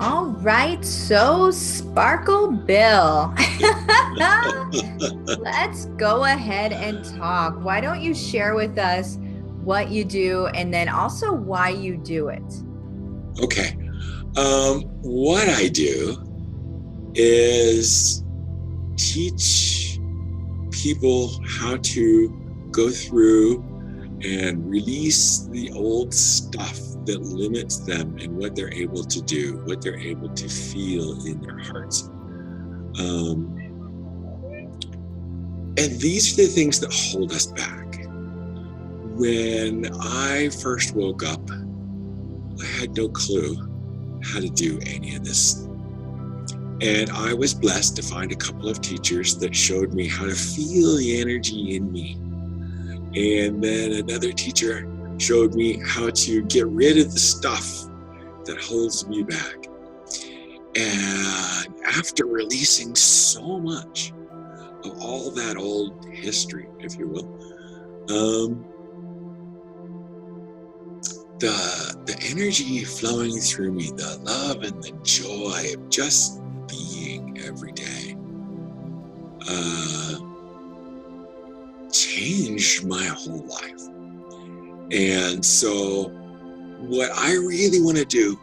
All right, so Sparkle Bill, let's go ahead and talk. Why don't you share with us what you do and then also why you do it? Okay. What I do is teach people how to go through and release the old stuff that limits them in what they're able to do, what they're able to feel in their hearts. And these are the things that hold us back. When I first woke up, I had no clue how to do any of this. And I was blessed to find a couple of teachers that showed me how to feel the energy in me. And then another teacher showed me how to get rid of the stuff that holds me back. And after releasing so much of all that old history, if you will, the energy flowing through me, the love and the joy of just being every day, changed my whole life. And so what I really want to do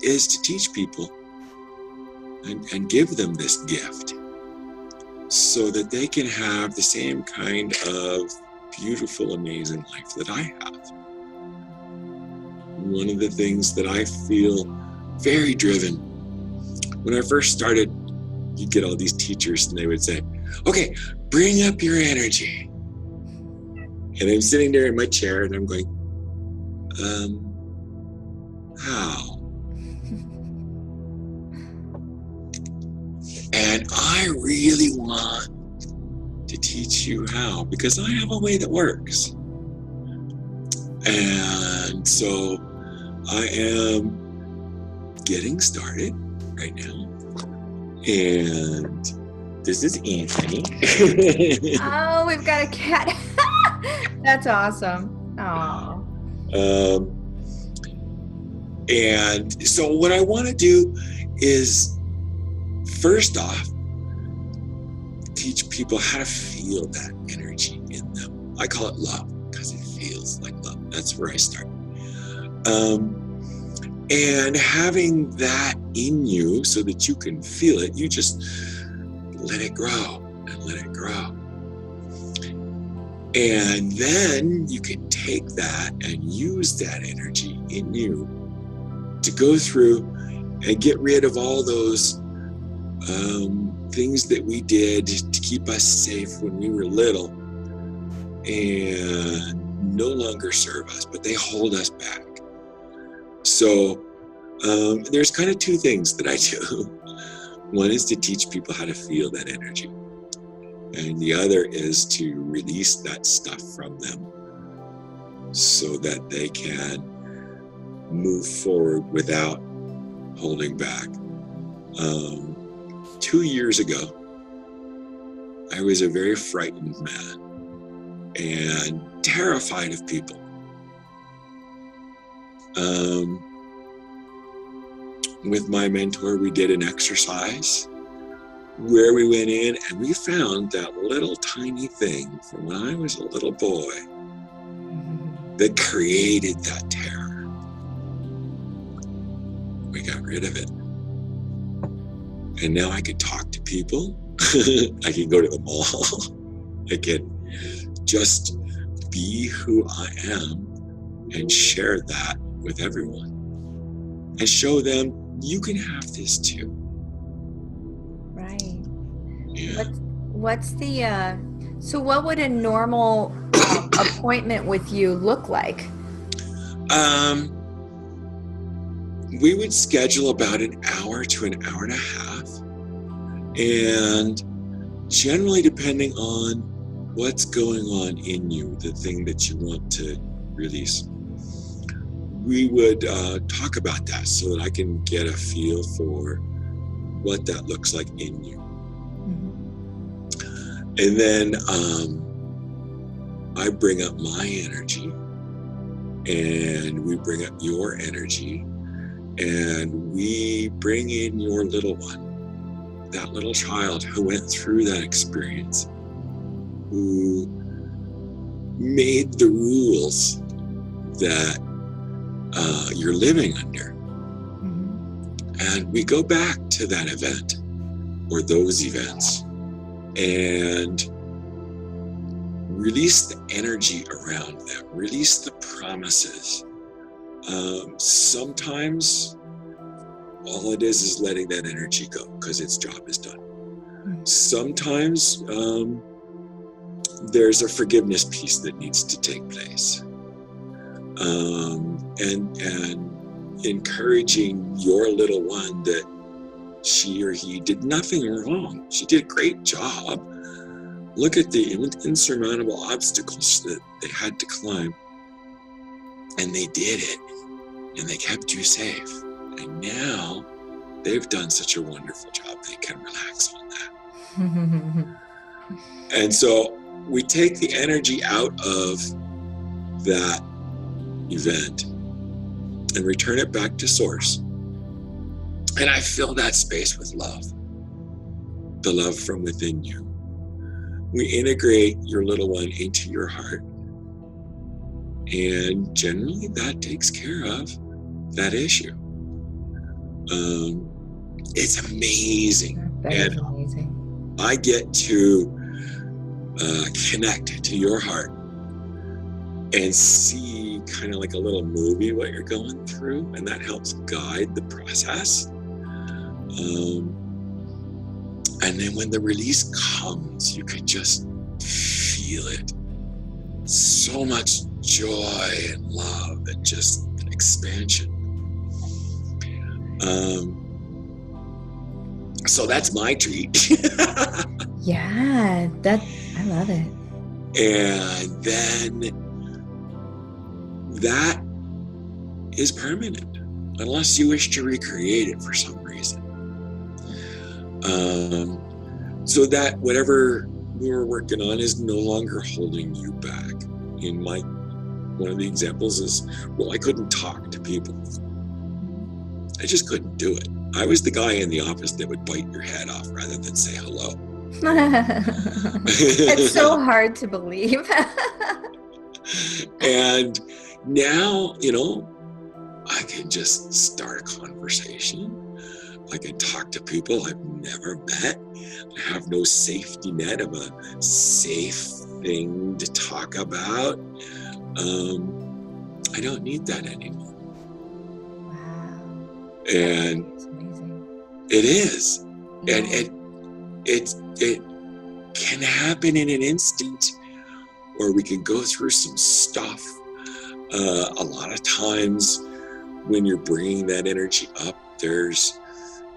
is to teach people and give them this gift so that they can have the same kind of beautiful, amazing life that I have. One of the things that I feel very driven, when I first started, you'd get all these teachers and they would say, okay, bring up your energy. And I'm sitting there in my chair and I'm going, how? And I really want to teach you how, because I have a way that works. And so I am getting started right now. And this is Anthony. Oh, we've got a cat. That's awesome. Oh. And so what I want to do is, first off, teach people how to feel that energy in them. I call it love because it feels like love. That's where I start. And having that in you so that you can feel it, you just let it grow and let it grow. And then you can take that and use that energy in you to go through and get rid of all those things that we did to keep us safe when we were little and no longer serve us, but they hold us back. So there's kind of two things that I do. One is to teach people how to feel that energy, and the other is to release that stuff from them so that they can move forward without holding back. 2 years ago, I was a very frightened man and terrified of people. With my mentor, we did an exercise where we went in and we found that little tiny thing from when I was a little boy that created that terror. We got rid of it. And now I can talk to people. I can go to the mall. I can just be who I am and share that with everyone and show them you can have this too. Right. Yeah. What's the, so what would a normal appointment with you look like? We would schedule about an hour to an hour and a half. And generally, depending on what's going on in you, the thing that you want to release, we would talk about that so that I can get a feel for what that looks like in you. Mm-hmm. And then I bring up my energy and we bring up your energy and we bring in your little one, that little child who went through that experience, who made the rules that you're living under. And we go back to that event or those events and release the energy around them, release the promises. Sometimes all it is letting that energy go because its job is done. Sometimes there's a forgiveness piece that needs to take place. And encouraging your little one that she or he did nothing wrong. She did a great job. Look at the insurmountable obstacles that they had to climb. And they did it. And they kept you safe. And now they've done such a wonderful job, they can relax on that. And so we take the energy out of that event and return it back to source. And I fill that space with love, the love from within you. We integrate your little one into your heart. And generally that takes care of that issue. It's amazing. That is amazing. I get to connect to your heart and see kind of like a little movie what you're going through, and that helps guide the process. And then when the release comes, you can just feel it. So much joy and love and just expansion. So that's my treat. Yeah, I love it. And then that is permanent, unless you wish to recreate it for some reason. So that whatever we were working on is no longer holding you back. One of the examples is, well, I couldn't talk to people. I just couldn't do it. I was the guy in the office that would bite your head off rather than say hello. It's so hard to believe. And now, I can just start a conversation. I can talk to people I've never met. I have no safety net of a safe thing to talk about. I don't need that anymore. Wow. And That's amazing. it is. Yeah. And it can happen in an instant, or we can go through some stuff. A lot of times when you're bringing that energy up, there's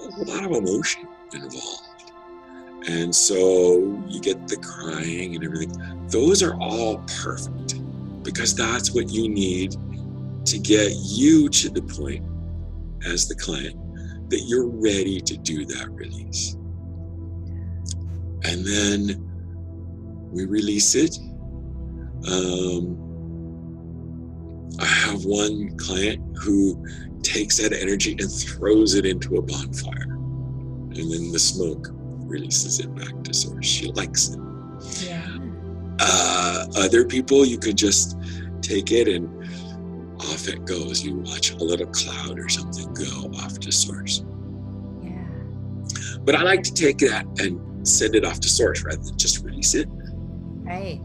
a lot of emotion involved. And so you get the crying and everything. Those are all perfect because that's what you need to get you to the point as the client that you're ready to do that release. And then we release it. I have one client who takes that energy and throws it into a bonfire. And then the smoke releases it back to source. She likes it. Yeah. Other people, you could just take it and off it goes. You watch a little cloud or something go off to source. Yeah. But I like to take that and send it off to source rather than just release it. Right.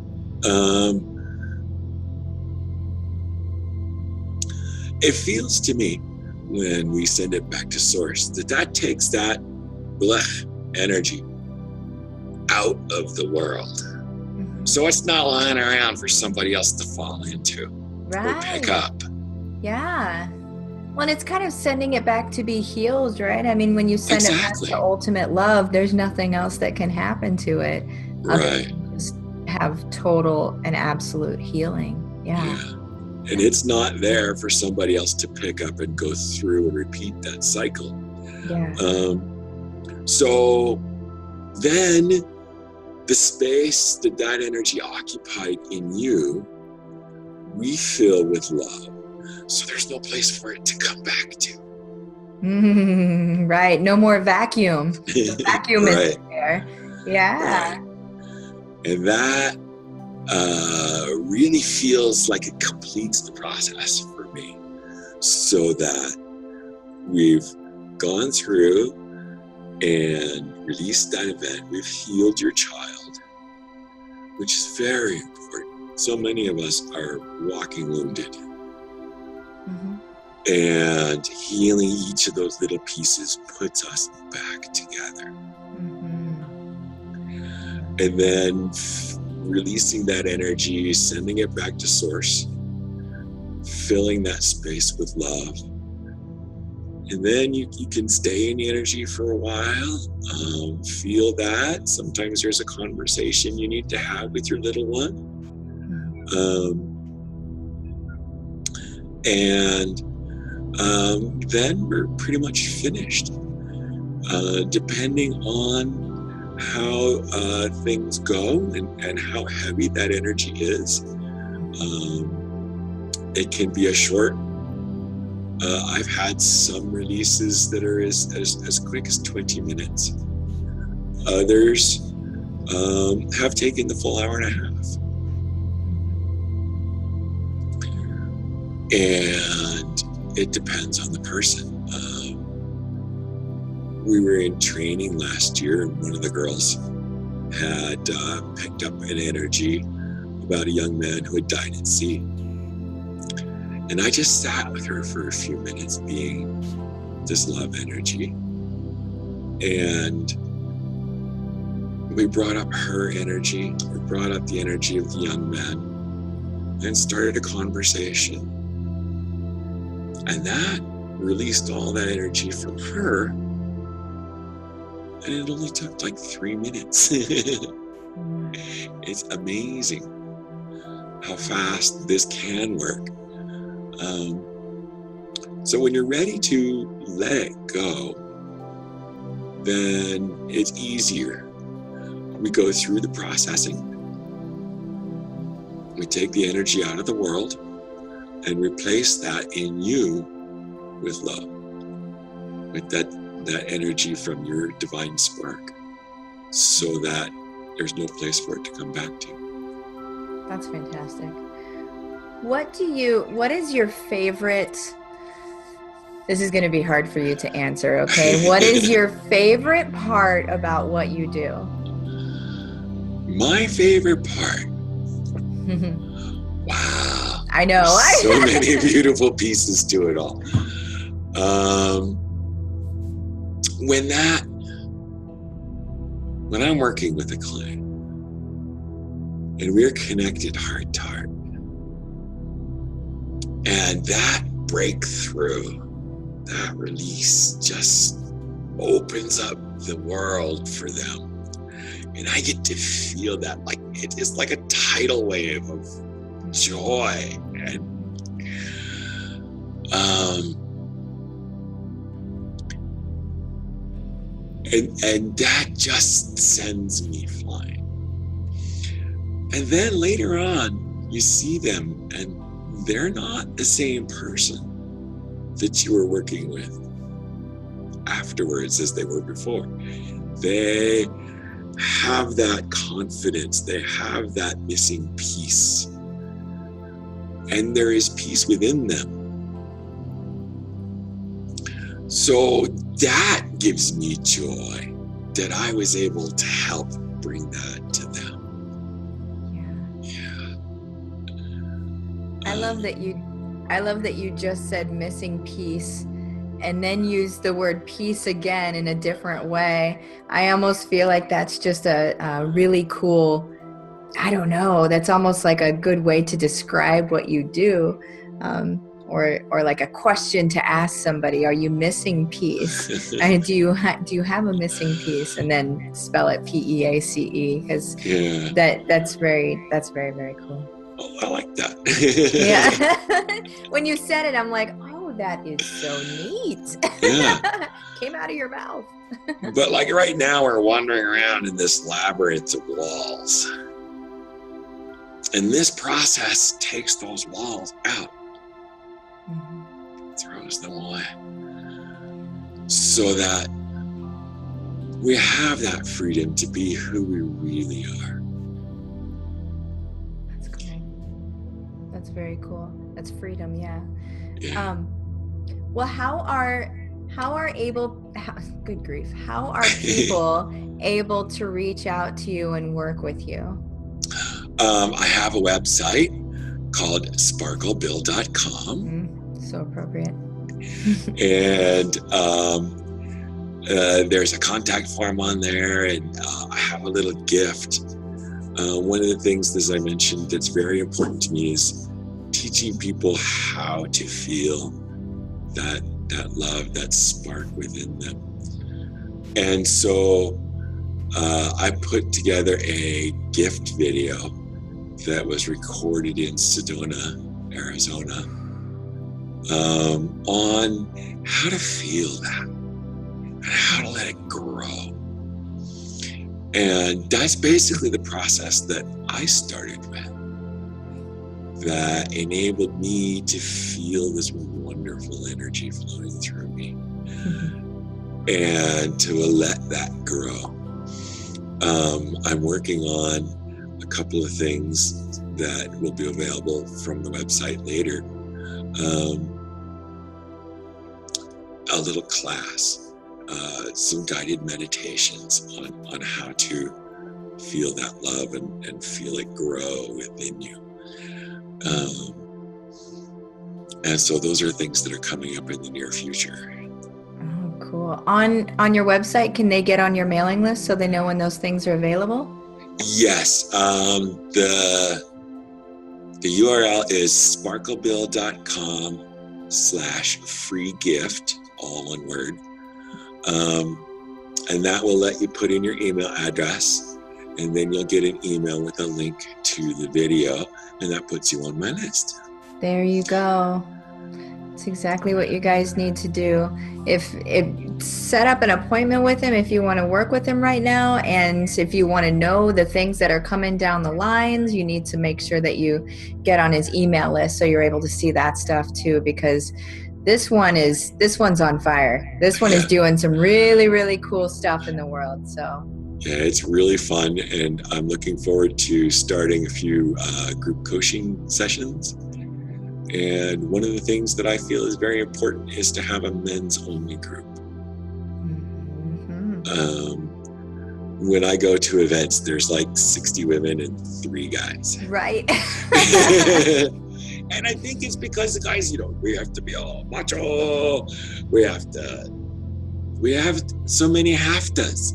It feels to me when we send it back to source that takes that energy out of the world. Mm-hmm. So it's not lying around for somebody else to fall into or pick up. Yeah. Well, it's kind of sending it back to be healed, right? I mean, when you send it back to ultimate love, there's nothing else that can happen to it. Right. Just have total and absolute healing. Yeah. And it's not there for somebody else to pick up and go through and repeat that cycle. Yeah. So then the space that energy occupied in you, we fill with love. So there's no place for it to come back to. Right. No more vacuum. The vacuum Right. isn't there. Yeah. Right. And that really feels like it completes the process for me, so that we've gone through and released that event. We've healed your child, which is very important. So many of us are walking wounded. Mm-hmm. And healing each of those little pieces puts us back together. Mm-hmm. And then releasing that energy, sending it back to source, filling that space with love. And then you can stay in the energy for a while, feel that. Sometimes there's a conversation you need to have with your little one. Then we're pretty much finished. Depending on how things go and how heavy that energy is, it can be a short. I've had some releases that are as quick as 20 minutes. Others have taken the full hour and a half. And it depends on the person. We were in training last year, and one of the girls had picked up an energy about a young man who had died at sea. And I just sat with her for a few minutes, being this love energy. And we brought up her energy, we brought up the energy of the young man, and started a conversation. And that released all that energy from her. And it only took like 3 minutes. It's amazing how fast this can work. So when you're ready to let it go, then it's easier. We go through the processing. We take the energy out of the world and replace that in you with love, with that energy from your divine spark, so that there's no place for it to come back to. That's fantastic. What is your favorite, this is going to be hard for you to answer, okay? What is your favorite part about what you do? My favorite part? Wow. I know. So many beautiful pieces to it all. When I'm working with a client and we're connected heart to heart, and that breakthrough, that release just opens up the world for them. And I get to feel that, like it is like a tidal wave of joy. And that just sends me flying. And then later on, you see them and they're not the same person that you were working with afterwards as they were before. They have that confidence, they have that missing piece, and there is peace within them. So that gives me joy that I was able to help bring that to them. Yeah. I love that you just said missing piece and then use the word peace again in a different way. I almost feel like that's just a really cool, I don't know, that's almost like a good way to describe what you do. Or like a question to ask somebody, are you missing peace? And do you have a missing piece? And then spell it PEACE, because that's very, very cool. Oh, I like that. Yeah. When you said it, I'm like, oh, that is so neat. Yeah. Came out of your mouth. But like right now, we're wandering around in this labyrinth of walls. And this process takes those walls out. Throws them away. so that we have that freedom to be who we really are. That's great. That's very cool. That's freedom, yeah. Well, how are people able to reach out to you and work with you? I have a website called sparklebill.com. So appropriate. And there's a contact form on there, and I have a little gift. One of the things, as I mentioned, that's very important to me is teaching people how to feel that love, that spark within them. And so I put together a gift video that was recorded in Sedona, Arizona, on how to feel that and how to let it grow. And that's basically the process that I started with, that enabled me to feel this wonderful energy flowing through me, and to let that grow. I'm working on a couple of things that will be available from the website later. A little class, some guided meditations on how to feel that love and feel it grow within you. And so those are things that are coming up in the near future. Oh, cool. On your website, can they get on your mailing list so they know when those things are available? Yes. The URL is sparklebill.com/free gift, all one word. And that will let you put in your email address, and then you'll get an email with a link to the video, and that puts you on my list. There you go. It's exactly what you guys need to do. If set up an appointment with him if you want to work with him right now, and if you want to know the things that are coming down the lines, you need to make sure that you get on his email list so you're able to see that stuff too, because this one's on fire. This one is doing some really, really cool stuff in the world. So yeah, it's really fun, and I'm looking forward to starting a few group coaching sessions. And one of the things that I feel is very important is to have a men's only group. When I go to events, there's like 60 women and 3 guys. Right. And I think it's because the guys, we have to be all macho. We have so many have-tos.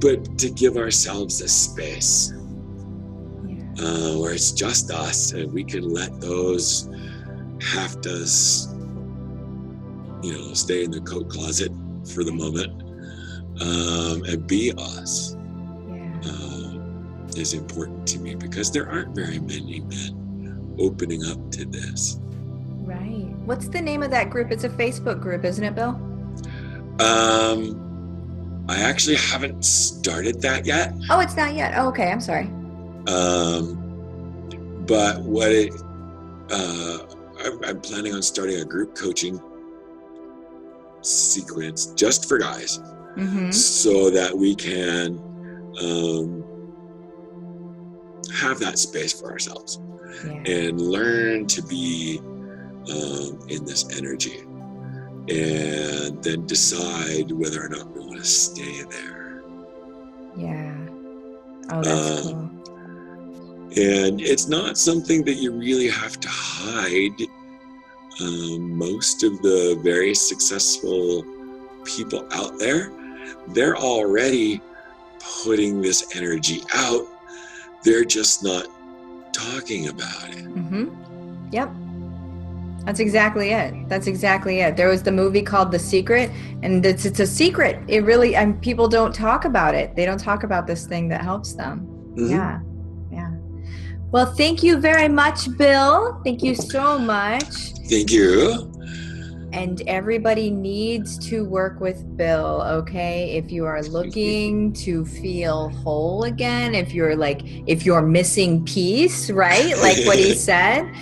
But to give ourselves a space where it's just us, and we can let those have-tos, stay in the coat closet for the moment, and be us, is important to me, because there aren't very many men opening up to this. Right. What's the name of that group? It's a Facebook group, isn't it, Bill? I actually haven't started that yet. Oh, it's not yet. Oh, okay. I'm sorry. But I'm planning on starting a group coaching sequence just for guys, so that we can have that space for ourselves and learn to be in this energy, and then decide whether or not we want to stay there. Yeah. Oh, that's cool. And it's not something that you really have to hide. Most of the very successful people out there, they're already putting this energy out. They're just not talking about it. Yep. That's exactly it. There was the movie called The Secret, and it's a secret. It really, people don't talk about it. They don't talk about this thing that helps them. Yeah. Well, thank you very much, Bill. Thank you so much. Thank you. And everybody needs to work with Bill, okay? If you are looking to feel whole again, if you're missing peace, right? Like what he said,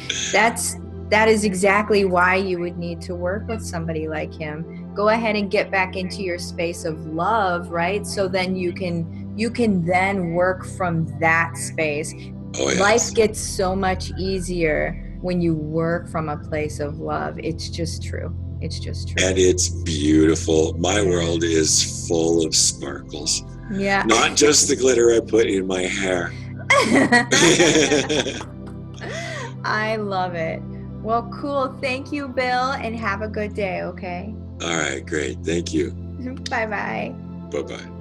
that is exactly why you would need to work with somebody like him. Go ahead and get back into your space of love, right? So then you can then work from that space. Oh, yes. Life gets so much easier when you work from a place of love. It's just true. It's just true. And it's beautiful. My world is full of sparkles. Yeah. Not just the glitter I put in my hair. I love it. Well, cool. Thank you, Bill, and have a good day, okay? All right, great. Thank you. Bye-bye. Bye-bye.